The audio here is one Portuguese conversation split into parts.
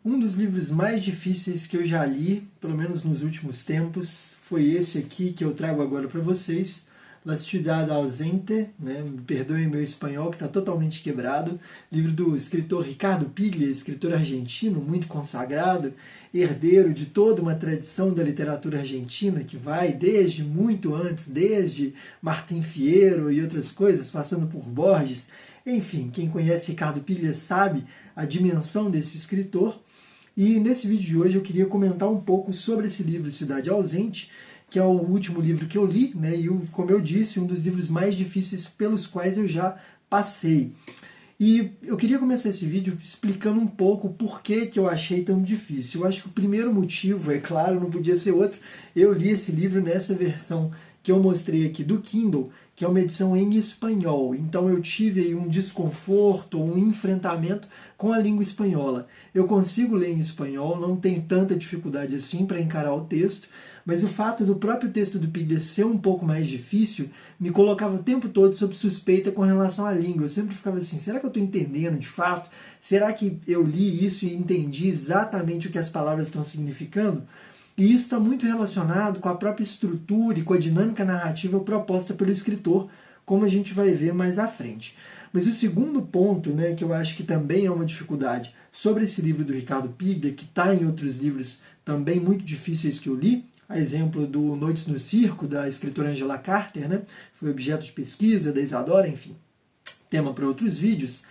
Um dos livros mais difíceis que eu já li, pelo menos nos últimos tempos, foi esse aqui que eu trago agora para vocês, La Ciudad Ausente, né? Me perdoem meu espanhol que está totalmente quebrado, livro do escritor Ricardo Piglia, escritor argentino muito consagrado, herdeiro de toda uma tradição da literatura argentina que vai desde muito antes, desde Martín Fierro e outras coisas, passando por Borges. Enfim, quem conhece Ricardo Piglia sabe a dimensão desse escritor. E nesse vídeo de hoje eu queria comentar um pouco sobre esse livro Cidade Ausente, que é o último livro que eu li, né? E como eu disse, um dos livros mais difíceis pelos quais eu já passei. E eu queria começar esse vídeo explicando um pouco por que eu achei tão difícil. Eu acho que o primeiro motivo, é claro, não podia ser outro, eu li esse livro nessa versão que eu mostrei aqui do Kindle, que é uma edição em espanhol. Então eu tive aí um desconforto, um enfrentamento com a língua espanhola. Eu consigo ler em espanhol, não tenho tanta dificuldade assim para encarar o texto, mas o fato do próprio texto do Piglia ser um pouco mais difícil me colocava o tempo todo sob suspeita com relação à língua. Eu sempre ficava assim, será que eu estou entendendo de fato? Será que eu li isso e entendi exatamente o que as palavras estão significando? E isso está muito relacionado com a própria estrutura e com a dinâmica narrativa proposta pelo escritor, como a gente vai ver mais à frente. Mas o segundo ponto, né, que eu acho que também é uma dificuldade sobre esse livro do Ricardo Piglia, que está em outros livros também muito difíceis que eu li, a exemplo do Noites no Circo, da escritora Angela Carter, né, foi objeto de pesquisa da Isadora, enfim, tema para outros vídeos.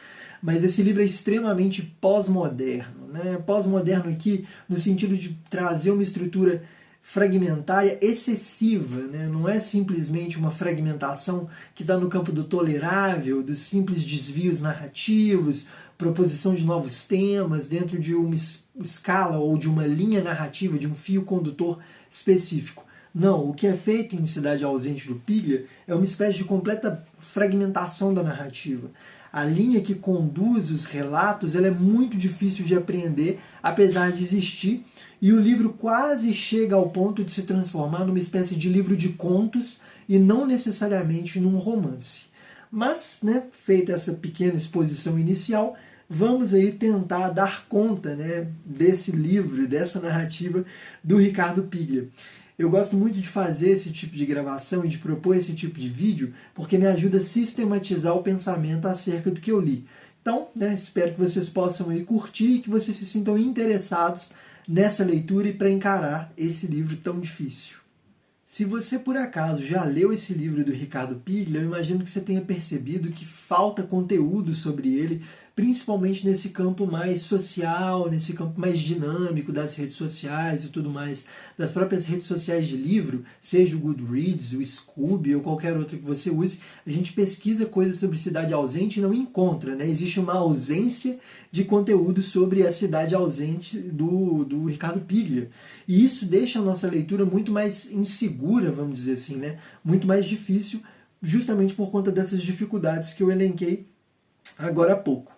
Mas esse livro é extremamente pós-moderno, né? Pós-moderno aqui no sentido de trazer uma estrutura fragmentária excessiva, né? Não é simplesmente uma fragmentação que está no campo do tolerável, dos simples desvios narrativos, proposição de novos temas dentro de uma escala ou de uma linha narrativa, de um fio condutor específico. Não, o que é feito em Cidade Ausente do Piglia é uma espécie de completa fragmentação da narrativa. A linha que conduz os relatos ela é muito difícil de apreender, apesar de existir, e o livro quase chega ao ponto de se transformar numa espécie de livro de contos e não necessariamente num romance. Mas, né, feita essa pequena exposição inicial, vamos aí tentar dar conta, né, desse livro, dessa narrativa do Ricardo Piglia. Eu gosto muito de fazer esse tipo de gravação e de propor esse tipo de vídeo, porque me ajuda a sistematizar o pensamento acerca do que eu li. Então, né, espero que vocês possam aí curtir e que vocês se sintam interessados nessa leitura e para encarar esse livro tão difícil. Se você, por acaso, já leu esse livro do Ricardo Piglia, eu imagino que você tenha percebido que falta conteúdo sobre ele, principalmente nesse campo mais social, nesse campo mais dinâmico das redes sociais e tudo mais, das próprias redes sociais de livro, seja o Goodreads, o Scoob ou qualquer outro que você use, a gente pesquisa coisas sobre Cidade Ausente e não encontra, né? Existe uma ausência de conteúdo sobre a Cidade Ausente do Ricardo Piglia. E isso deixa a nossa leitura muito mais insegura, vamos dizer assim, né? Muito mais difícil, justamente por conta dessas dificuldades que eu elenquei agora há pouco.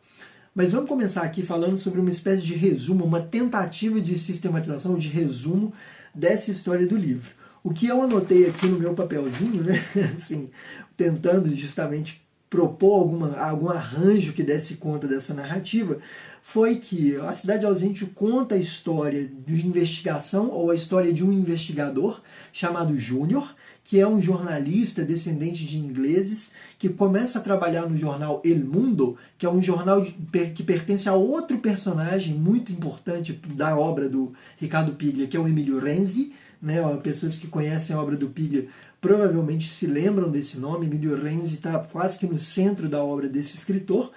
Mas vamos começar aqui falando sobre uma espécie de resumo, uma tentativa de sistematização, de resumo dessa história do livro. O que eu anotei aqui no meu papelzinho, né, assim, tentando justamente propor algum arranjo que desse conta dessa narrativa, foi que a Cidade Ausente conta a história de investigação, ou a história de um investigador chamado Júnior, que é um jornalista descendente de ingleses, que começa a trabalhar no jornal El Mundo, que é um jornal que pertence a outro personagem muito importante da obra do Ricardo Piglia, que é o Emilio Renzi, né? Pessoas que conhecem a obra do Piglia provavelmente se lembram desse nome. Emilio Renzi está quase que no centro da obra desse escritor.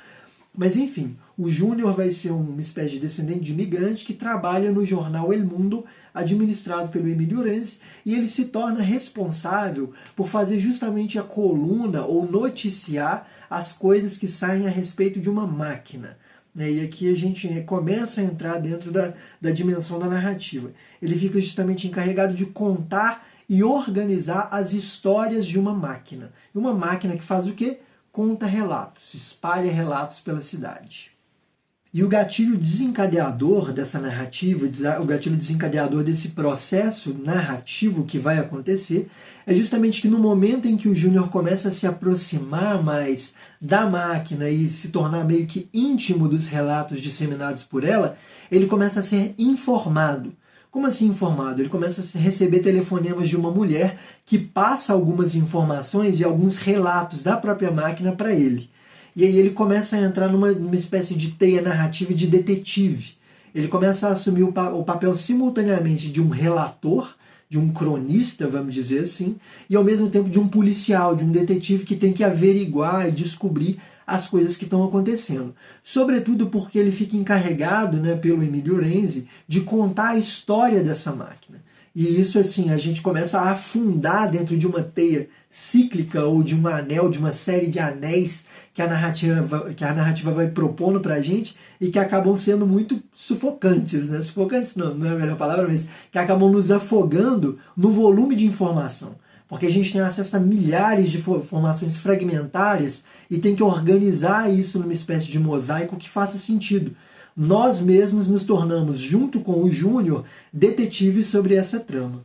Mas enfim, o Júnior vai ser uma espécie de descendente de imigrante que trabalha no jornal El Mundo, administrado pelo Emilio Renzi, e ele se torna responsável por fazer justamente a coluna ou noticiar as coisas que saem a respeito de uma máquina. E aqui a gente começa a entrar dentro da dimensão da narrativa. Ele fica justamente encarregado de contar e organizar as histórias de uma máquina. Uma máquina que faz o quê? Conta relatos, espalha relatos pela cidade. E o gatilho desencadeador dessa narrativa, o gatilho desencadeador desse processo narrativo que vai acontecer, é justamente que no momento em que o Júnior começa a se aproximar mais da máquina e se tornar meio que íntimo dos relatos disseminados por ela, ele começa a ser informado. Como assim informado? Ele começa a receber telefonemas de uma mulher que passa algumas informações e alguns relatos da própria máquina para ele. E aí ele começa a entrar numa espécie de teia narrativa de detetive. Ele começa a assumir o papel simultaneamente de um relator, de um cronista, vamos dizer assim, e ao mesmo tempo de um policial, de um detetive que tem que averiguar e descobrir as coisas que estão acontecendo. Sobretudo porque ele fica encarregado, né, pelo Emílio Renzi, de contar a história dessa máquina. E isso, assim, a gente começa a afundar dentro de uma teia cíclica ou de um anel, de uma série de anéis que a narrativa vai propondo para a gente e que acabam sendo muito sufocantes, né? Sufocantes não é a melhor palavra, mas que acabam nos afogando no volume de informação. Porque a gente tem acesso a milhares de informações fragmentárias e tem que organizar isso numa espécie de mosaico que faça sentido. Nós mesmos nos tornamos, junto com o Júnior, detetives sobre essa trama.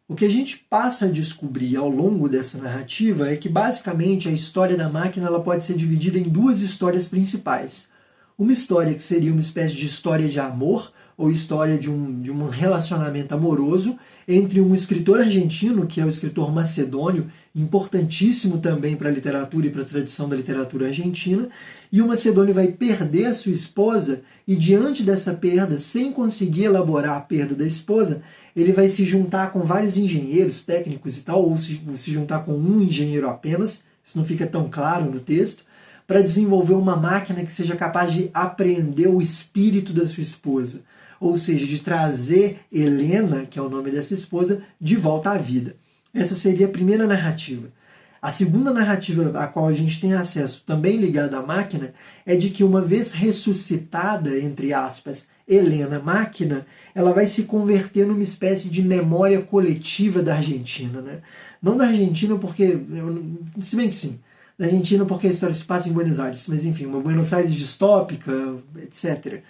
O que a gente passa a descobrir ao longo dessa narrativa é que, basicamente, a história da máquina ela pode ser dividida em duas histórias principais. Uma história que seria uma espécie de história de amor, ou história de um relacionamento amoroso, entre um escritor argentino, que é o escritor Macedônio, importantíssimo também para a literatura e para a tradição da literatura argentina, e o Macedônio vai perder a sua esposa, e diante dessa perda, sem conseguir elaborar a perda da esposa, ele vai se juntar com vários engenheiros técnicos e tal, ou se juntar com um engenheiro apenas, isso não fica tão claro no texto, para desenvolver uma máquina que seja capaz de apreender o espírito da sua esposa, ou seja, de trazer Helena, que é o nome dessa esposa, de volta à vida. Essa seria a primeira narrativa. A segunda narrativa a qual a gente tem acesso, também ligada à máquina, é de que uma vez ressuscitada, entre aspas, Helena máquina, ela vai se converter numa espécie de memória coletiva da Argentina, né? Não da Argentina porque, se bem que sim, da Argentina porque a história se passa em Buenos Aires, mas enfim, uma Buenos Aires distópica, etc.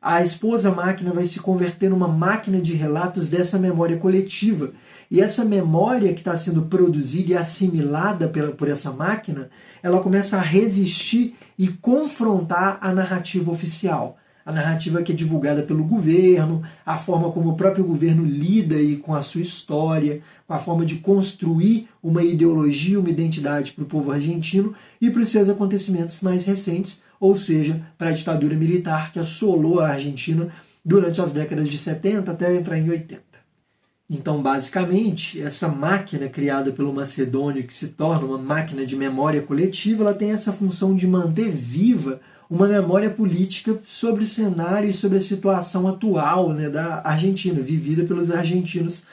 A esposa máquina vai se converter numa máquina de relatos dessa memória coletiva. E essa memória que está sendo produzida e assimilada por essa máquina, ela começa a resistir e confrontar a narrativa oficial. A narrativa que é divulgada pelo governo, a forma como o próprio governo lida aí com a sua história, com a forma de construir uma ideologia, uma identidade para o povo argentino e para os seus acontecimentos mais recentes, ou seja, para a ditadura militar que assolou a Argentina durante as décadas de 70 até entrar em 80. Então, basicamente, essa máquina criada pelo Macedônio, que se torna uma máquina de memória coletiva, ela tem essa função de manter viva uma memória política sobre o cenário e sobre a situação atual, né, da Argentina, vivida pelos argentinos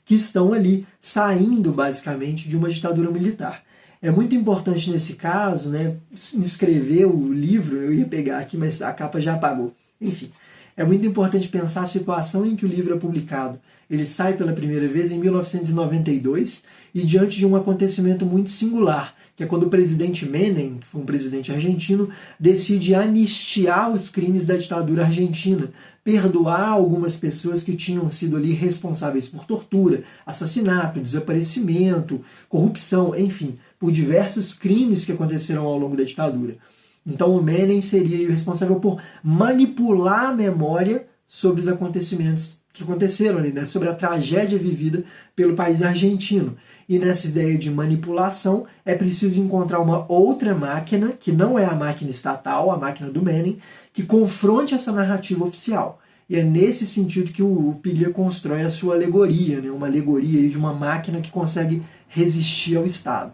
que estão ali saindo, basicamente, de uma ditadura militar. É muito importante nesse caso, né, escrever o livro, eu ia pegar aqui, mas a capa já apagou. Enfim, é muito importante pensar a situação em que o livro é publicado. Ele sai pela primeira vez em 1992 e diante de um acontecimento muito singular, que é quando o presidente Menem, que foi um presidente argentino, decide anistiar os crimes da ditadura argentina, perdoar algumas pessoas que tinham sido ali responsáveis por tortura, assassinato, desaparecimento, corrupção, enfim, por diversos crimes que aconteceram ao longo da ditadura. Então o Menem seria o responsável por manipular a memória sobre os acontecimentos que aconteceram ali, né? Sobre a tragédia vivida pelo país argentino. E nessa ideia de manipulação é preciso encontrar uma outra máquina, que não é a máquina estatal, a máquina do Menem, que confronte essa narrativa oficial. E é nesse sentido que o Piglia constrói a sua alegoria, né? Uma alegoria de uma máquina que consegue resistir ao Estado.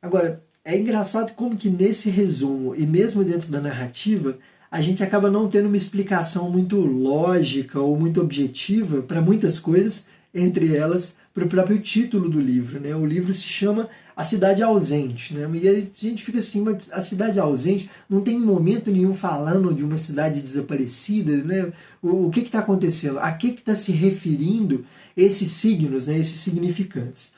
Agora, é engraçado como que nesse resumo, e mesmo dentro da narrativa, a gente acaba não tendo uma explicação muito lógica ou muito objetiva para muitas coisas, entre elas para o próprio título do livro, né? O livro se chama A Cidade Ausente, né? E a gente fica assim, mas a cidade ausente não tem momento nenhum falando de uma cidade desaparecida, né? O que está acontecendo? A que está se referindo esses signos, né? Esses significantes?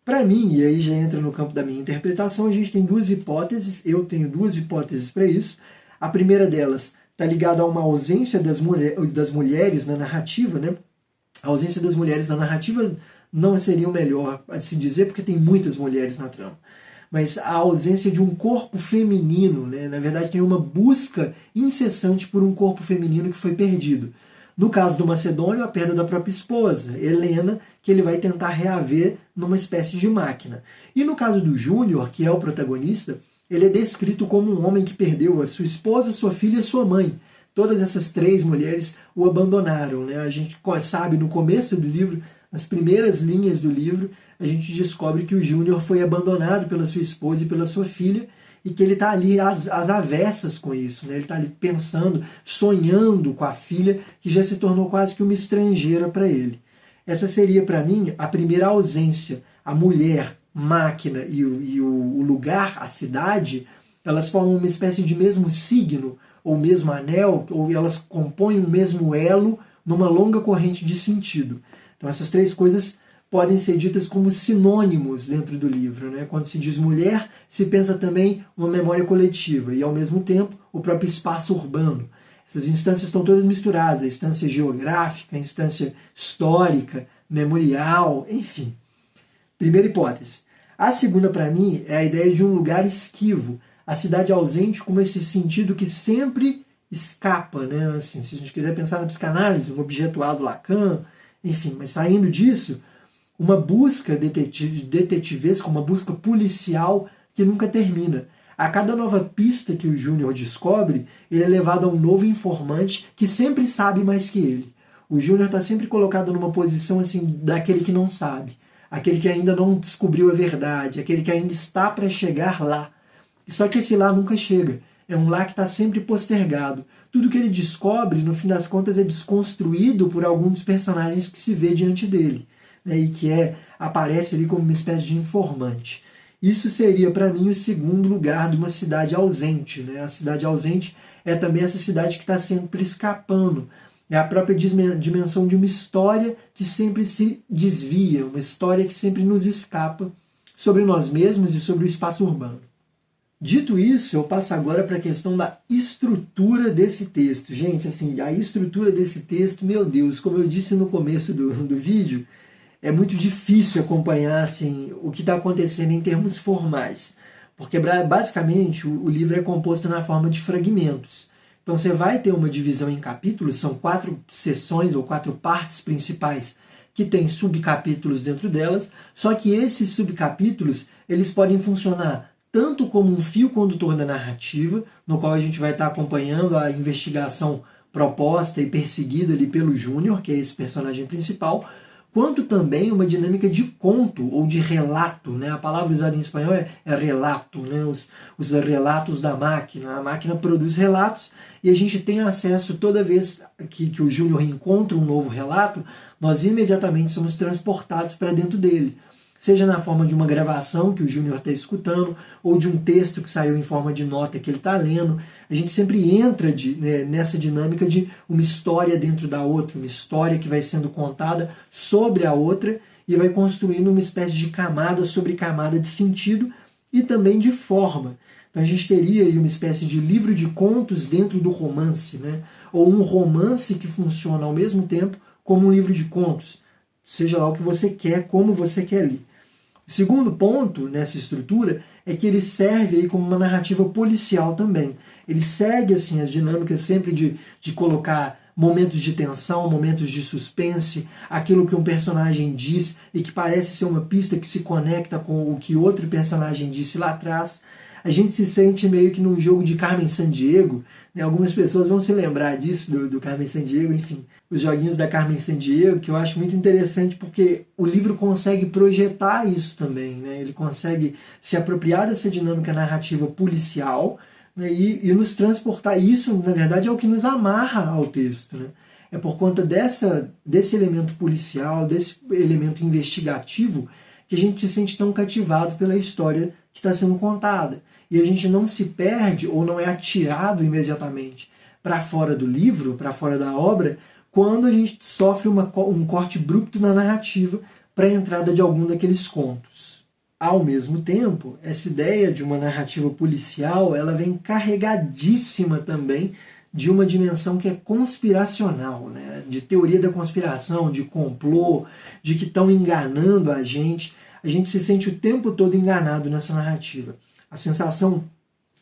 Para mim, e aí já entra no campo da minha interpretação, a gente tem duas hipóteses, eu tenho duas hipóteses para isso. A primeira delas está ligado a uma ausência das mulheres na narrativa, né? A ausência das mulheres na narrativa não seria o melhor a se dizer, porque tem muitas mulheres na trama. Mas a ausência de um corpo feminino, né? Na verdade tem uma busca incessante por um corpo feminino que foi perdido. No caso do Macedônio, a perda da própria esposa, Helena, que ele vai tentar reaver numa espécie de máquina. E no caso do Júnior, que é o protagonista, ele é descrito como um homem que perdeu a sua esposa, sua filha e sua mãe. Todas essas 3 mulheres o abandonaram, né? A gente sabe no começo do livro, nas primeiras linhas do livro, a gente descobre que o Júnior foi abandonado pela sua esposa e pela sua filha, e que ele está ali às avessas com isso, né? Ele está ali pensando, sonhando com a filha, que já se tornou quase que uma estrangeira para ele. Essa seria, para mim, a primeira ausência. A mulher, máquina e o lugar, a cidade, elas formam uma espécie de mesmo signo, ou mesmo anel, ou elas compõem o mesmo elo numa longa corrente de sentido. Então essas 3 coisas podem ser ditas como sinônimos dentro do livro, né? Quando se diz mulher, se pensa também uma memória coletiva e, ao mesmo tempo, o próprio espaço urbano. Essas instâncias estão todas misturadas, a instância geográfica, a instância histórica, memorial, enfim. Primeira hipótese. A segunda, para mim, é a ideia de um lugar esquivo, a cidade ausente como esse sentido que sempre escapa, né? Assim, se a gente quiser pensar na psicanálise, o objeto A do Lacan, enfim, mas saindo disso, uma busca detetivesca, uma busca policial que nunca termina. A cada nova pista que o Júnior descobre, ele é levado a um novo informante que sempre sabe mais que ele. O Júnior está sempre colocado numa posição assim daquele que não sabe, aquele que ainda não descobriu a verdade, aquele que ainda está para chegar lá. Só que esse lá nunca chega. É um lá que está sempre postergado. Tudo que ele descobre, no fim das contas, é desconstruído por algum dos personagens que se vê diante dele, né, e que aparece ali como uma espécie de informante. Isso seria, para mim, o segundo lugar de uma cidade ausente, né? A cidade ausente é também essa cidade que está sempre escapando. É a própria dimensão de uma história que sempre se desvia, uma história que sempre nos escapa sobre nós mesmos e sobre o espaço urbano. Dito isso, eu passo agora para a questão da estrutura desse texto. Gente, assim, a estrutura desse texto, meu Deus, como eu disse no começo do vídeo, é muito difícil acompanhar assim, o que está acontecendo em termos formais. Porque, basicamente, o livro é composto na forma de fragmentos. Então, você vai ter uma divisão em capítulos, são 4 seções ou 4 partes principais que têm subcapítulos dentro delas, só que esses subcapítulos, eles podem funcionar tanto como um fio condutor da narrativa, no qual a gente vai estar acompanhando a investigação proposta e perseguida ali pelo Júnior, que é esse personagem principal, quanto também uma dinâmica de conto ou de relato, né? A palavra usada em espanhol é relato, né? Os relatos da máquina. A máquina produz relatos e a gente tem acesso toda vez que o Júnior encontra um novo relato, nós imediatamente somos transportados para dentro dele. Seja na forma de uma gravação que o Júnior está escutando, ou de um texto que saiu em forma de nota que ele está lendo. A gente sempre entra nessa dinâmica de uma história dentro da outra, uma história que vai sendo contada sobre a outra e vai construindo uma espécie de camada sobre camada de sentido e também de forma. Então a gente teria aí uma espécie de livro de contos dentro do romance, né? Ou um romance que funciona ao mesmo tempo como um livro de contos. Seja lá o que você quer, como você quer ler. O segundo ponto nessa estrutura é que ele serve aí como uma narrativa policial também. Ele segue assim, as dinâmicas sempre de colocar momentos de tensão, momentos de suspense, aquilo que um personagem diz e que parece ser uma pista que se conecta com o que outro personagem disse lá atrás. A gente se sente meio que num jogo de Carmen Sandiego, né? Algumas pessoas vão se lembrar disso, do Carmen Sandiego, enfim, os joguinhos da Carmen Sandiego, que eu acho muito interessante porque o livro consegue projetar isso também, né? Ele consegue se apropriar dessa dinâmica narrativa policial, né? e nos transportar. Isso, na verdade, é o que nos amarra ao texto, né? É por conta desse elemento policial, desse elemento investigativo, que a gente se sente tão cativado pela história que está sendo contada. E a gente não se perde ou não é atirado imediatamente para fora do livro, para fora da obra, quando a gente sofre um corte abrupto na narrativa para a entrada de algum daqueles contos. Ao mesmo tempo, essa ideia de uma narrativa policial, ela vem carregadíssima também de uma dimensão que é conspiracional, né? De teoria da conspiração, de complô, de que estão enganando a gente se sente o tempo todo enganado nessa narrativa. A sensação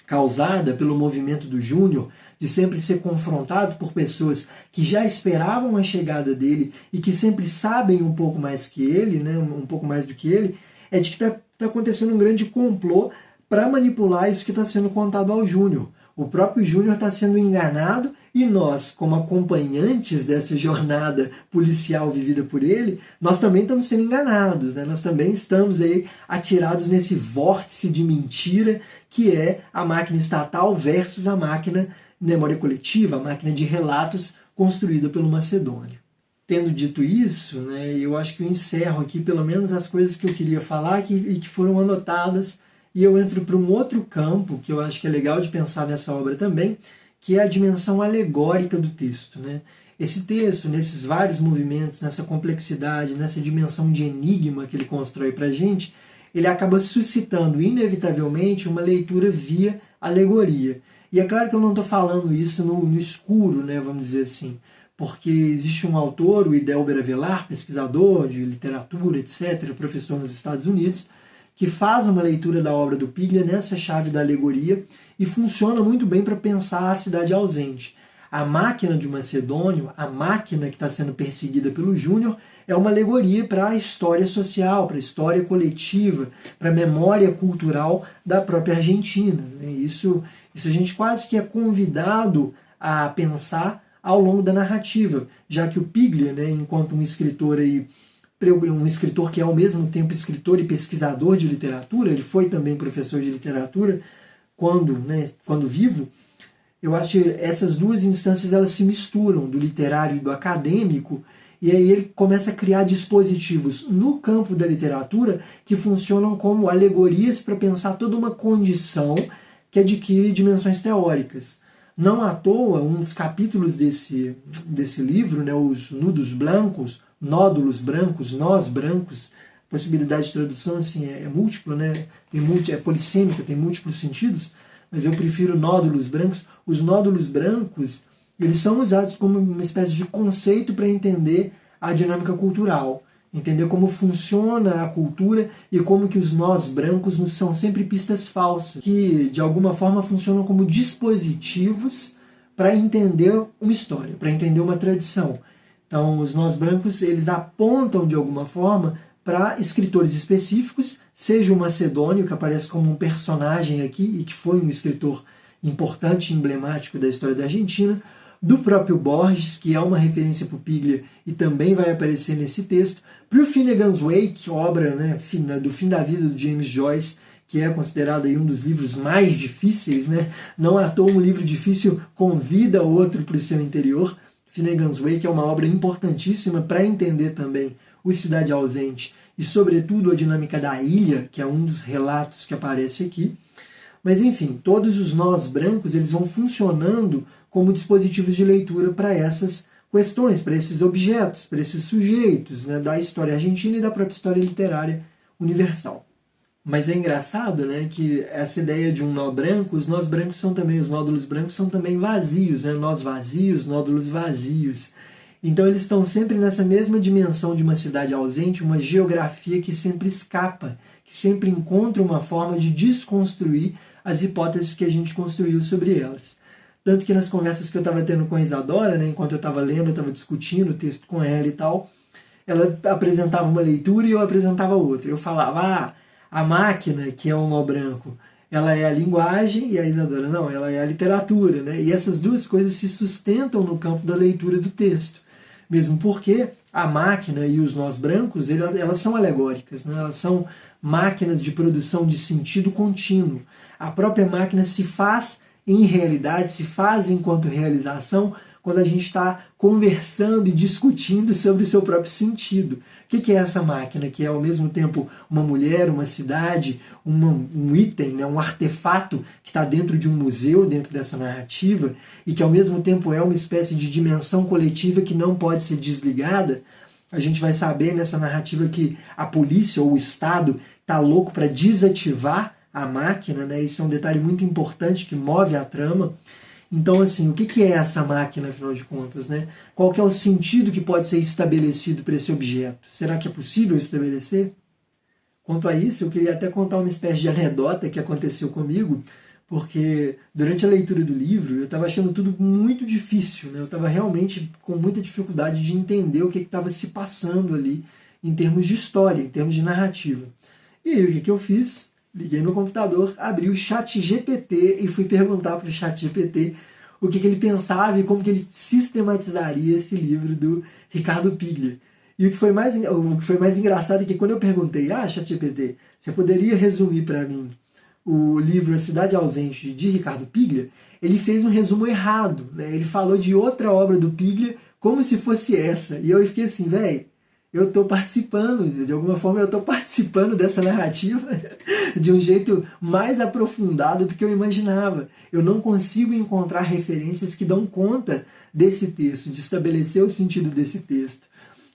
causada pelo movimento do Júnior de sempre ser confrontado por pessoas que já esperavam a chegada dele e que sempre sabem um pouco mais que ele, né, um pouco mais do que ele, é de que está acontecendo um grande complô para manipular isso que está sendo contado ao Júnior. O próprio Júnior está sendo enganado e nós, como acompanhantes dessa jornada policial vivida por ele, nós também estamos sendo enganados, né? Nós também estamos aí atirados nesse vórtice de mentira que é a máquina estatal versus a máquina de memória coletiva, a máquina de relatos construída pelo Macedônio. Tendo dito isso, né, eu acho que eu encerro aqui pelo menos as coisas que eu queria falar e que foram anotadas, e eu entro para um outro campo que eu acho que é legal de pensar nessa obra também, que é a dimensão alegórica do texto, né? Esse texto, nesses vários movimentos, nessa complexidade, nessa dimensão de enigma que ele constrói para a gente, ele acaba suscitando inevitavelmente uma leitura via alegoria. E é claro que eu não estou falando isso no escuro, né, vamos dizer assim, porque existe um autor, o Idelber Avelar, pesquisador de literatura, etc., professor nos Estados Unidos, que faz uma leitura da obra do Piglia nessa chave da alegoria e funciona muito bem para pensar a cidade ausente. A máquina de Macedônio, a máquina que está sendo perseguida pelo Júnior, é uma alegoria para a história social, para a história coletiva, para a memória cultural da própria Argentina. Isso a gente quase que é convidado a pensar ao longo da narrativa, já que o Piglia, né, enquanto um escritor que é ao mesmo tempo escritor e pesquisador de literatura, ele foi também professor de literatura quando vivo, eu acho que essas duas instâncias elas se misturam, do literário e do acadêmico, e aí ele começa a criar dispositivos no campo da literatura que funcionam como alegorias para pensar toda uma condição que adquire dimensões teóricas. Não à toa, um dos capítulos desse livro, né, os nódulos brancos, nós brancos, possibilidade de tradução assim, é múltipla, né? É polissêmica, tem múltiplos sentidos, mas eu prefiro nódulos brancos. Os nódulos brancos, eles são usados como uma espécie de conceito para entender a dinâmica cultural, entender como funciona a cultura e como que os nós brancos nos são sempre pistas falsas, que de alguma forma funcionam como dispositivos para entender uma história, para entender uma tradição. Então, os nós brancos, eles apontam de alguma forma para escritores específicos, seja o Macedônio, que aparece como um personagem aqui e que foi um escritor importante e emblemático da história da Argentina, do próprio Borges, que é uma referência para o Piglia e também vai aparecer nesse texto, para o Finnegan's Wake, obra, né, do fim da vida do James Joyce, que é considerado aí um dos livros mais difíceis, né? Não à toa um livro difícil convida outro para o seu interior. Finnegan's Wake é uma obra importantíssima para entender também o Cidade Ausente e, sobretudo, a dinâmica da ilha, que é um dos relatos que aparece aqui. Mas, enfim, todos os nós brancos eles vão funcionando como dispositivos de leitura para essas questões, para esses objetos, para esses sujeitos, né, da história argentina e da própria história literária universal. Mas é engraçado, né, que essa ideia de um nó branco, os nós brancos são também, os nódulos brancos são também vazios, né, nós vazios, nódulos vazios. Então eles estão sempre nessa mesma dimensão de uma cidade ausente, uma geografia que sempre escapa, que sempre encontra uma forma de desconstruir as hipóteses que a gente construiu sobre elas. Tanto que nas conversas que eu estava tendo com a Isadora, né, enquanto eu estava lendo, eu estava discutindo o texto com ela e tal, ela apresentava uma leitura e eu apresentava outra. Eu falava, a máquina, que é um nó branco, ela é a linguagem, e a Isadora, não, ela é a literatura, né? E essas duas coisas se sustentam no campo da leitura do texto. Mesmo porque a máquina e os nós brancos, elas são alegóricas, né? Elas são máquinas de produção de sentido contínuo. A própria máquina se faz em realidade, se faz enquanto realização, quando a gente está conversando e discutindo sobre o seu próprio sentido. O que é essa máquina? Que é ao mesmo tempo uma mulher, uma cidade, um item, né, um artefato que está dentro de um museu, dentro dessa narrativa, e que ao mesmo tempo é uma espécie de dimensão coletiva que não pode ser desligada. A gente vai saber nessa narrativa que a polícia ou o Estado está louco para desativar a máquina, né? Isso é um detalhe muito importante que move a trama. Então, assim, o que é essa máquina, afinal de contas, né? Qual que é o sentido que pode ser estabelecido para esse objeto? Será que é possível estabelecer? Quanto a isso, eu queria até contar uma espécie de anedota que aconteceu comigo, porque durante a leitura do livro eu estava achando tudo muito difícil, né? Eu estava realmente com muita dificuldade de entender o que estava se passando ali em termos de história, em termos de narrativa. E aí o que eu fiz? Liguei meu computador, abri o ChatGPT e fui perguntar para o ChatGPT o que ele pensava e como que ele sistematizaria esse livro do Ricardo Piglia. E o que foi mais engraçado é que quando eu perguntei, ChatGPT, você poderia resumir para mim o livro A Cidade Ausente de Ricardo Piglia, ele fez um resumo errado, né? Ele falou de outra obra do Piglia como se fosse essa. E eu fiquei assim, velho, eu estou participando, de alguma forma eu estou participando dessa narrativa de um jeito mais aprofundado do que eu imaginava. Eu não consigo encontrar referências que dão conta desse texto, de estabelecer o sentido desse texto.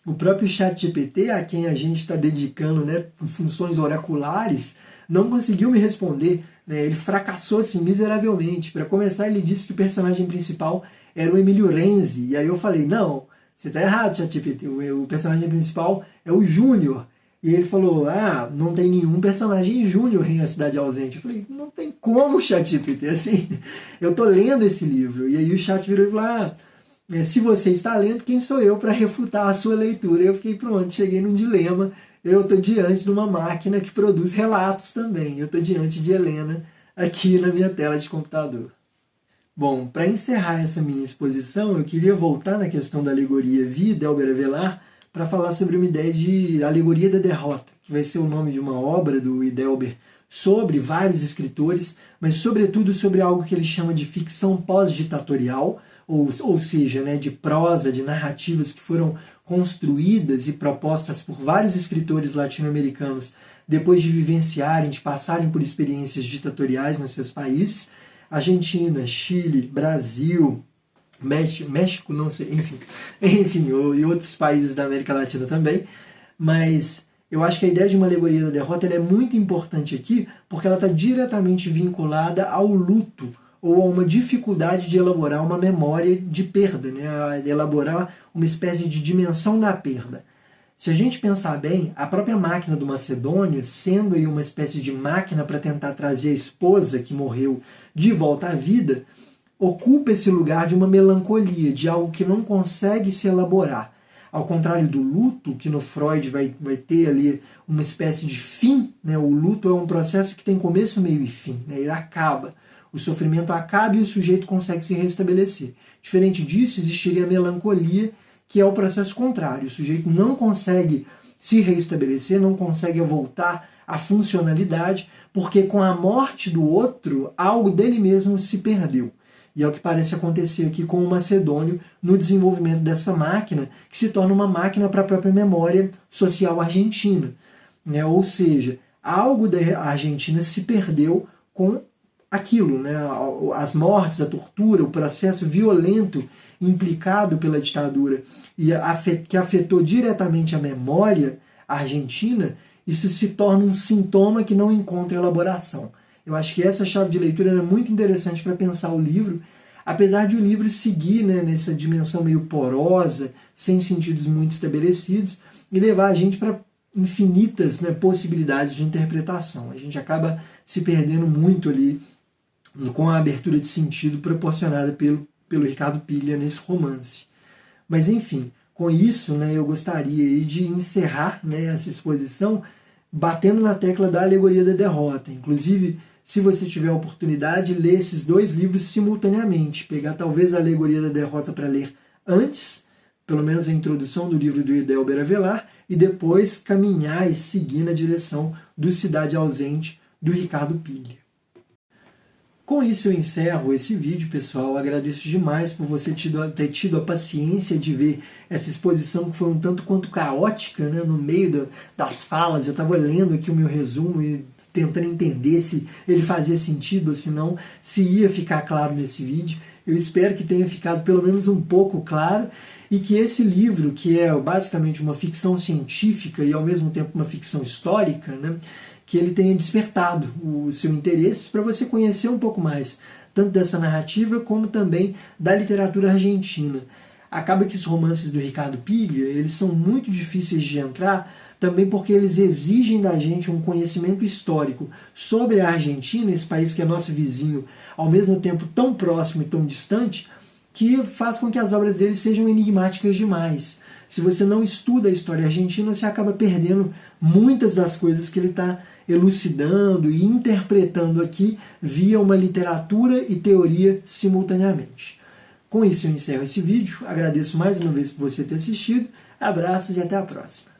O próprio ChatGPT, a quem a gente está dedicando, né, funções oraculares, não conseguiu me responder, né? Ele fracassou assim, miseravelmente. Para começar, ele disse que o personagem principal era o Emílio Renzi. E aí eu falei, não, você está errado, ChatGPT. O personagem principal é o Júnior. E ele falou, não tem nenhum personagem Júnior em A Cidade Ausente. Eu falei, não tem como, ChatGPT. Assim, eu tô lendo esse livro. E aí o chat virou e falou, se você está lendo, quem sou eu para refutar a sua leitura? Eu fiquei pronto, cheguei num dilema. Eu estou diante de uma máquina que produz relatos também. Eu estou diante de Helena aqui na minha tela de computador. Bom, para encerrar essa minha exposição, eu queria voltar na questão da alegoria via Delber Avelar para falar sobre uma ideia de alegoria da derrota, que vai ser o nome de uma obra do Idelber sobre vários escritores, mas sobretudo sobre algo que ele chama de ficção pós-ditatorial, ou seja, né, de prosa, de narrativas que foram construídas e propostas por vários escritores latino-americanos depois de vivenciarem, de passarem por experiências ditatoriais nos seus países, Argentina, Chile, Brasil, México, não sei, enfim, e outros países da América Latina também, mas eu acho que a ideia de uma alegoria da derrota ela é muito importante aqui, porque ela está diretamente vinculada ao luto, ou a uma dificuldade de elaborar uma memória de perda, né? De elaborar uma espécie de dimensão da perda. Se a gente pensar bem, a própria máquina do Macedônio, sendo aí uma espécie de máquina para tentar trazer a esposa que morreu de volta à vida, ocupa esse lugar de uma melancolia, de algo que não consegue se elaborar. Ao contrário do luto, que no Freud vai ter ali uma espécie de fim, né? O luto é um processo que tem começo, meio e fim, né? Ele acaba. O sofrimento acaba e o sujeito consegue se restabelecer. Diferente disso, existiria a melancolia, que é o processo contrário. O sujeito não consegue se restabelecer, não consegue voltar à funcionalidade, porque com a morte do outro, algo dele mesmo se perdeu. E é o que parece acontecer aqui com o Macedônio no desenvolvimento dessa máquina, que se torna uma máquina para a própria memória social argentina. Né? Ou seja, algo da Argentina se perdeu com aquilo, né? As mortes, a tortura, o processo violento implicado pela ditadura e que afetou diretamente a memória argentina, isso se torna um sintoma que não encontra elaboração. Eu acho que essa chave de leitura é muito interessante para pensar o livro, apesar de o livro seguir, né, nessa dimensão meio porosa, sem sentidos muito estabelecidos, e levar a gente para infinitas, né, possibilidades de interpretação. A gente acaba se perdendo muito ali com a abertura de sentido proporcionada pelo Ricardo Piglia nesse romance. Mas, enfim, com isso, né, eu gostaria aí de encerrar, né, essa exposição batendo na tecla da alegoria da derrota. Inclusive, se você tiver a oportunidade, ler esses dois livros simultaneamente. Pegar talvez a alegoria da derrota para ler antes, pelo menos a introdução do livro do Idelber Avelar, e depois caminhar e seguir na direção do Cidade Ausente, do Ricardo Piglia. Com isso eu encerro esse vídeo, pessoal. Agradeço demais por você ter tido a paciência de ver essa exposição que foi um tanto quanto caótica, né? No meio das falas. Eu estava lendo aqui o meu resumo e tentando entender se ele fazia sentido ou se não, se ia ficar claro nesse vídeo. Eu espero que tenha ficado pelo menos um pouco claro e que esse livro, que é basicamente uma ficção científica e ao mesmo tempo uma ficção histórica, né? Que ele tenha despertado o seu interesse para você conhecer um pouco mais, tanto dessa narrativa como também da literatura argentina. Acaba que os romances do Ricardo Piglia, eles são muito difíceis de entrar, também porque eles exigem da gente um conhecimento histórico sobre a Argentina, esse país que é nosso vizinho, ao mesmo tempo tão próximo e tão distante, que faz com que as obras dele sejam enigmáticas demais. Se você não estuda a história argentina, você acaba perdendo muitas das coisas que ele está elucidando e interpretando aqui via uma literatura e teoria simultaneamente. Com isso eu encerro esse vídeo, agradeço mais uma vez por você ter assistido, abraços e até a próxima.